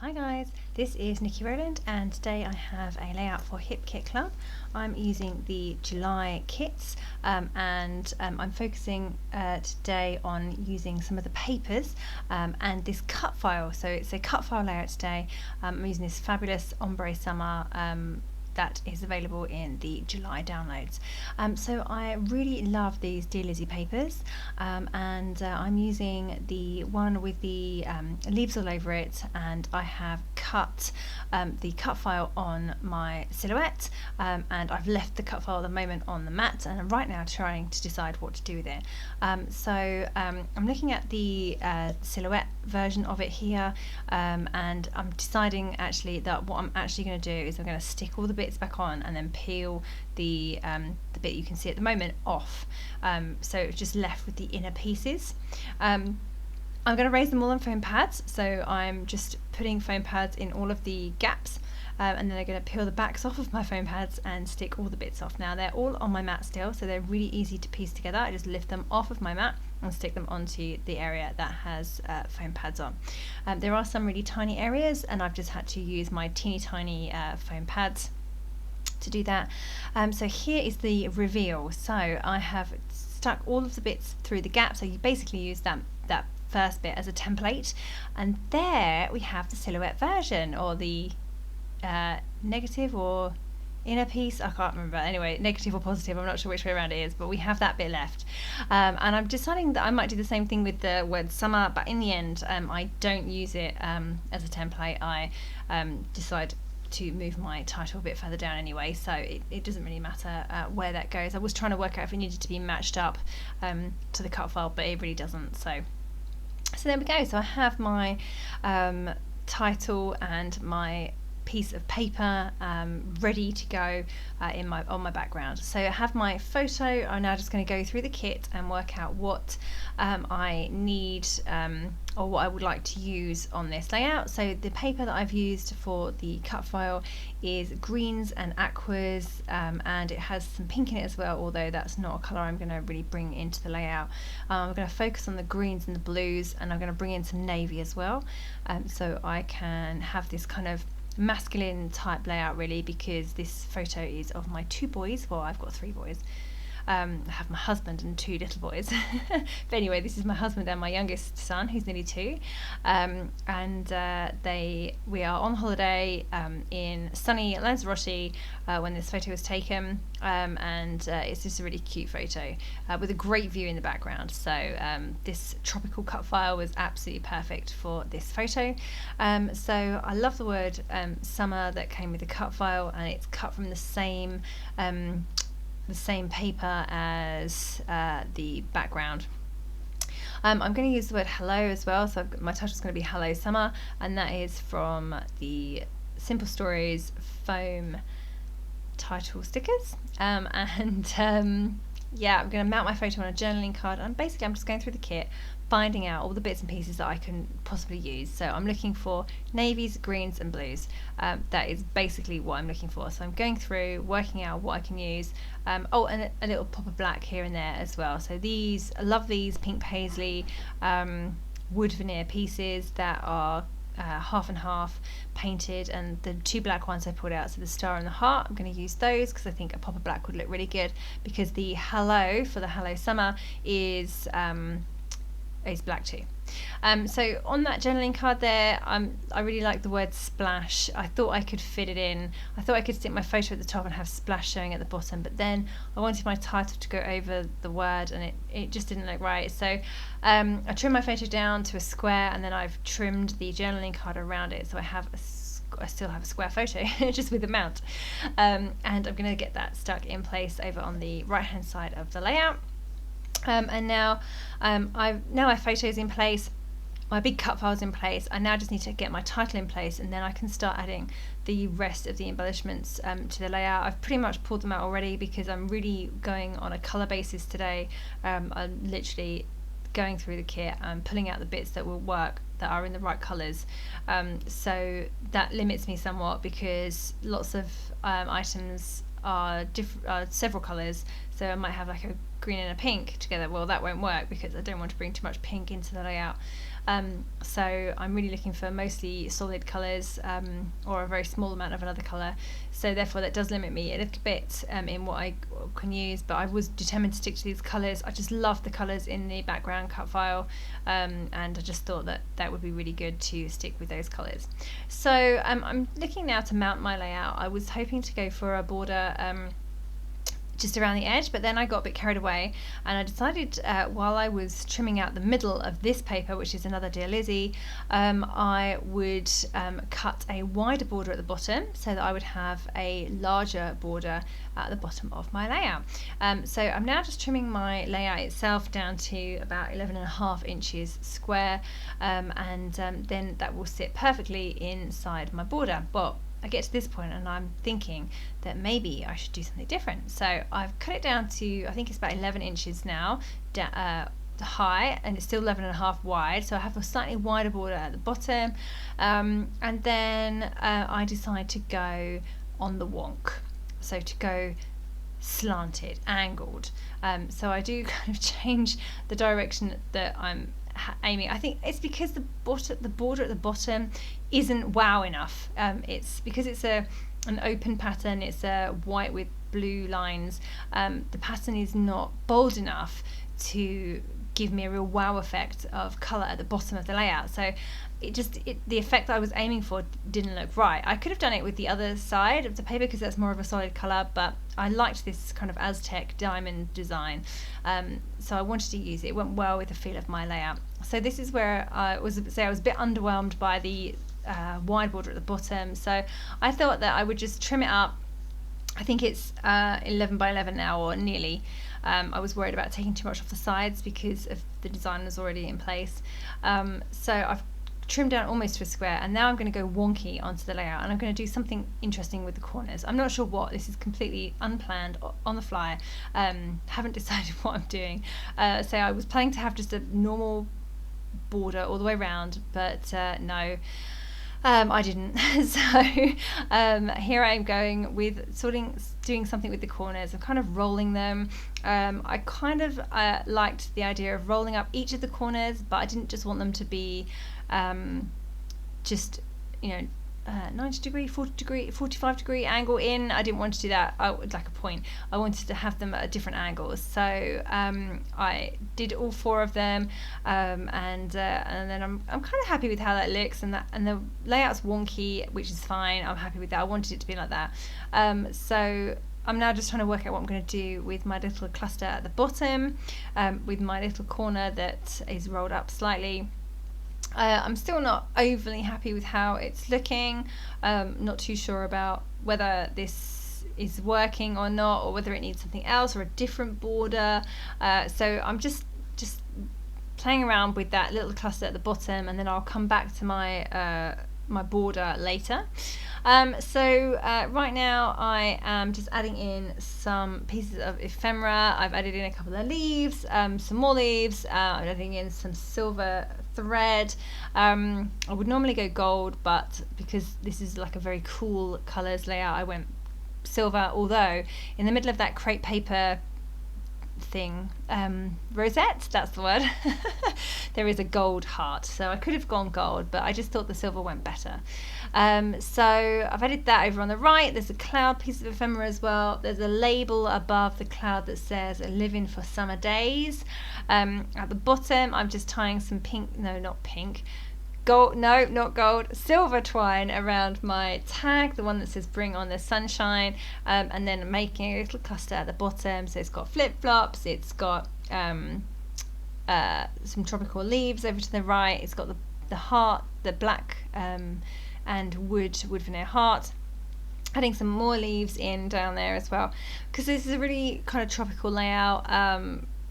Hi guys, this is Nikki Rowland and today I have a layout for Hip Kit Club. I'm using the July kits and I'm focusing today on using some of the papers and this cut file. So it's a cut file layout today. I'm using this fabulous ombre summer that is available in the July downloads. So I really love these Dear Lizzy papers and I'm using the one with the leaves all over it, and I have cut the cut file on my silhouette and I've left the cut file at the moment on the mat, and I'm right now trying to decide what to do with it. I'm looking at the silhouette version of it here and I'm deciding actually that what I'm actually going to do is I'm going to stick all the bits back on and then peel the bit you can see at the moment off, so it's just left with the inner pieces. I'm going to raise them all on foam pads, so I'm just putting foam pads in all of the gaps and then I'm going to peel the backs off of my foam pads and stick all the bits off. Now they're all on my mat still, so they're really easy to piece together. I just lift them off of my mat and stick them onto the area that has foam pads on. There are some really tiny areas and I've just had to use my teeny tiny foam pads to do that. So here is the reveal. So I have stuck all of the bits through the gap, so you basically use that first bit as a template, and there we have the silhouette version, or the negative or inner piece, I can't remember. Anyway, negative or positive, I'm not sure which way around it is, but we have that bit left. And I'm deciding that I might do the same thing with the word summer, but in the end I don't use it as a template. I decide to move my title a bit further down anyway, so it doesn't really matter where that goes. I was trying to work out if it needed to be matched up to the cut file, but it really doesn't. So there we go. So I have my title and my piece of paper ready to go on my background. So I have my photo. I'm now just going to go through the kit and work out what I need or what I would like to use on this layout. So the paper that I've used for the cut file is greens and aquas, and it has some pink in it as well, although that's not a colour I'm going to really bring into the layout. I'm going to focus on the greens and the blues, and I'm going to bring in some navy as well, so I can have this kind of masculine type layout really, because this photo is of my two boys. Well, I've got three boys. I have my husband and two little boys. But anyway, this is my husband and my youngest son, who's nearly 2, and we are on holiday in sunny Lanzarote when this photo was taken, and it's just a really cute photo with a great view in the background. So this tropical cut file was absolutely perfect for this photo. So I love the word summer that came with the cut file, and it's cut from the same paper as the background. I'm going to use the word hello as well, so my title is going to be Hello Summer, and that is from the Simple Stories foam title stickers. Yeah, I'm going to mount my photo on a journaling card, and basically I'm just going through the kit, finding out all the bits and pieces that I can possibly use. So I'm looking for navies, greens and blues. That is basically what I'm looking for. So I'm going through, working out what I can use. And a little pop of black here and there as well. So I love these pink paisley wood veneer pieces that are half and half painted, and the two black ones I pulled out, so the star and the heart, I'm going to use those because I think a pop of black would look really good, because the hello for the Hello Summer is black too. So on that journaling card there, I really like the word splash. I thought I could fit it in. I thought I could stick my photo at the top and have splash showing at the bottom, but then I wanted my title to go over the word, and it just didn't look right. So I trimmed my photo down to a square, and then I've trimmed the journaling card around it, so I still have a square photo just with the mount, and I'm going to get that stuck in place over on the right hand side of the layout. And now my photo's in place, my big cut file's in place. I now just need to get my title in place, and then I can start adding the rest of the embellishments to the layout. I've pretty much pulled them out already because I'm really going on a colour basis today. I'm literally going through the kit and pulling out the bits that will work, that are in the right colours. So that limits me somewhat, because lots of items are several colours, so I might have like a green and a pink together. Well, that won't work because I don't want to bring too much pink into the layout. So I'm really looking for mostly solid colours, or a very small amount of another colour, so therefore that does limit me a little bit in what I can use, but I was determined to stick to these colours. I just love the colours in the background cut file, and I just thought that would be really good to stick with those colours. So I'm looking now to mount my layout. I was hoping to go for a border just around the edge, but then I got a bit carried away, and I decided while I was trimming out the middle of this paper, which is another Dear Lizzy, I would cut a wider border at the bottom so that I would have a larger border at the bottom of my layout. So I'm now just trimming my layout itself down to about 11.5 inches square, and then that will sit perfectly inside my border. Well, I get to this point and I'm thinking that maybe I should do something different. So I've cut it down to, I think it's about 11 inches now high, and it's still 11.5 wide, so I have a slightly wider border at the bottom, and then I decide to go on the wonk, so to go slanted, angled. So I do kind of change the direction that I'm aiming. I think it's because the border at the bottom isn't wow enough. It's because it's an open pattern, it's a white with blue lines. The pattern is not bold enough to give me a real wow effect of colour at the bottom of the layout. So the effect that I was aiming for didn't look right. I could have done it with the other side of the paper because that's more of a solid colour, but I liked this kind of Aztec diamond design, so I wanted to use it. It went well with the feel of my layout. So this is where I was a bit underwhelmed by the wide border at the bottom, so I thought that I would just trim it up. I think it's 11 by 11 now, or nearly. I was worried about taking too much off the sides because of the design was already in place, so I've trimmed down almost to a square, and now I'm going to go wonky onto the layout, and I'm going to do something interesting with the corners. I'm not sure what, this is completely unplanned, on the fly. Haven't decided what I'm doing. So I was planning to have just a normal border all the way around, but no, I didn't. So here I'm going with doing something with the corners. I'm kind of rolling them. I kind of liked the idea of rolling up each of the corners, but I didn't just want them to be just 90 degree, 40 degree, 45 degree angle in. I didn't want to do that. I would like a point. I wanted to have them at different angles. So I did all 4 of them, and then I'm kind of happy with how that looks, and the layout's wonky, which is fine. I'm happy with that. I wanted it to be like that. So I'm now just trying to work out what I'm going to do with my little cluster at the bottom, with my little corner that is rolled up slightly. I'm still not overly happy with how it's looking. Not too sure about whether this is working or not, or whether it needs something else or a different border. So I'm just playing around with that little cluster at the bottom, and then I'll come back to my my border later. So right now I am just adding in some pieces of ephemera. I've added in a couple of leaves, some more leaves. I'm adding in some silver thread. I would normally go gold, but because this is like a very cool colours layout, I went silver, although in the middle of that crepe paper thing, rosettes, that's the word, there is a gold heart, so I could have gone gold, but I just thought the silver went better. So I've added that over on the right. There's a cloud piece of ephemera as well. There's a label above the cloud that says "Living for Summer Days." At the bottom I'm just tying some silver twine around my tag, the one that says "Bring on the Sunshine," and then making a little cluster at the bottom. So it's got flip-flops, it's got some tropical leaves over to the right, it's got the heart, the black and wood veneer heart. Adding some more leaves in down there as well, because this is a really kind of tropical layout.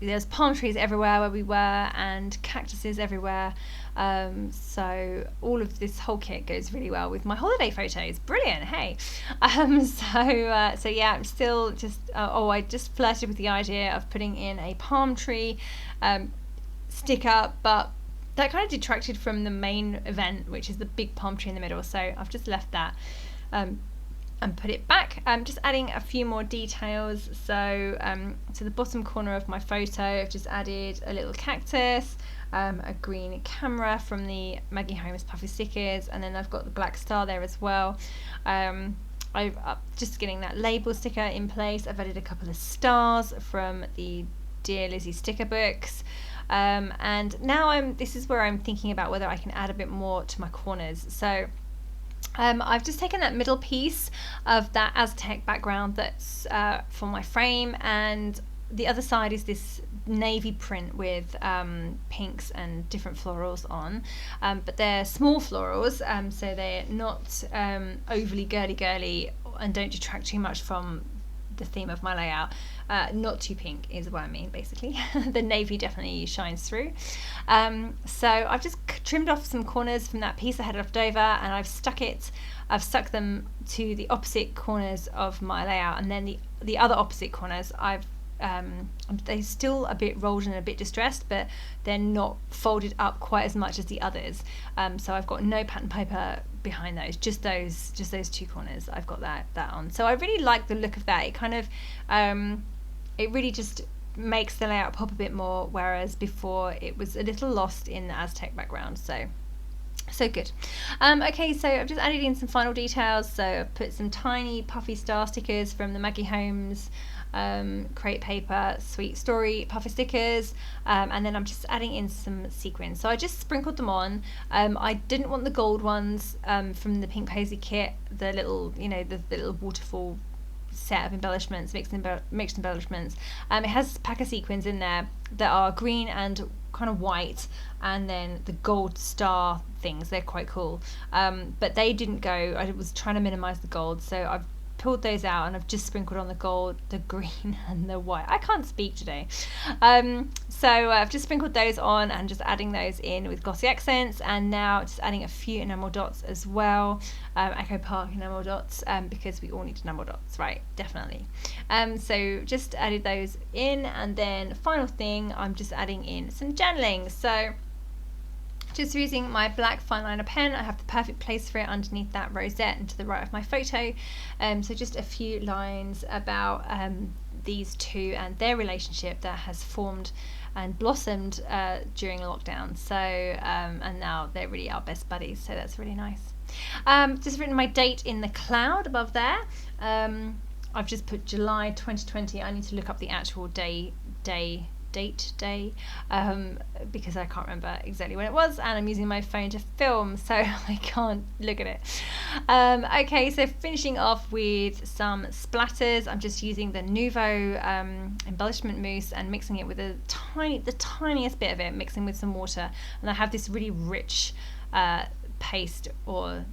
There's palm trees everywhere where we were, and cactuses everywhere. So all of this whole kit goes really well with my holiday photos. Brilliant, hey. So yeah, I'm still just, I just flirted with the idea of putting in a palm tree sticker, but that kind of detracted from the main event, which is the big palm tree in the middle. So I've just left that. and put it back. Just adding a few more details. So to the bottom corner of my photo, I've just added a little cactus, a green camera from the Maggie Holmes puffy stickers, and then I've got the black star there as well. I'm just getting that label sticker in place. I've added a couple of stars from the Dear Lizzy sticker books. And now this is where I'm thinking about whether I can add a bit more to my corners. So I've just taken that middle piece of that Aztec background that's for my frame, and the other side is this navy print with pinks and different florals on, but they're small florals, so they're not overly girly and don't detract too much from the theme of my layout. Not too pink is what I mean, basically. The navy definitely shines through. So I've just trimmed off some corners from that piece I had left over, and I've stuck them to the opposite corners of my layout, and then the other opposite corners they're still a bit rolled and a bit distressed, but they're not folded up quite as much as the others. So I've got no pattern paper behind those, just those two corners. I've got that on. So I really like the look of that. It kind of it really just makes the layout pop a bit more, whereas before it was a little lost in the Aztec background. So good. Okay, so I've just added in some final details. So I've put some tiny puffy star stickers from the Maggie Holmes Create Paper Sweet Story puffy stickers, and then I'm just adding in some sequins. So I just sprinkled them on. I didn't want the gold ones from the Pink Paisley kit, the little, the little waterfall set of embellishments, mixed embellishments. It has a pack of sequins in there that are green and kind of white, and then the gold star things, they're quite cool, but they didn't go. I was trying to minimize the gold, so I've pulled those out and I've just sprinkled on the gold, the green and the white. I can't speak today. So I've just sprinkled those on and just adding those in with glossy accents, and now just adding a few enamel dots as well, Echo Park enamel dots, because we all need enamel dots, right? Definitely. So just added those in, and then final thing, I'm just adding in some journaling. So just using my black fine liner pen, I have the perfect place for it underneath that rosette and to the right of my photo. So just a few lines about these two and their relationship that has formed and blossomed during lockdown. So and now they're really our best buddies, so that's really nice. Just written my date in the cloud above there. I've just put July 2020. I need to look up the actual date because I can't remember exactly when it was, and I'm using my phone to film, so I can't look at it. Okay, so finishing off with some splatters, I'm just using the Nouveau embellishment mousse and mixing it with the tiniest bit of it, mixing with some water, and I have this really rich paste or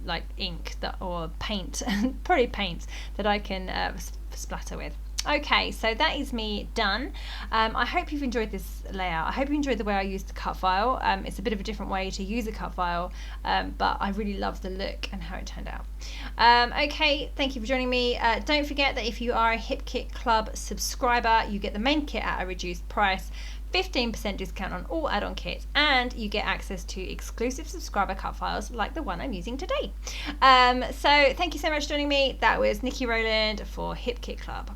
like ink or paint, probably paint, that I can splatter with. Okay, so that is me done. I hope you've enjoyed this layout. I hope you enjoyed the way I used the cut file. It's a bit of a different way to use a cut file, but I really love the look and how it turned out. Okay, thank you for joining me. Don't forget that if you are a Hip Kit Club subscriber, you get the main kit at a reduced price, 15% discount on all add-on kits, and you get access to exclusive subscriber cut files like the one I'm using today. So thank you so much for joining me. That was Nikki Rowland for Hip Kit Club.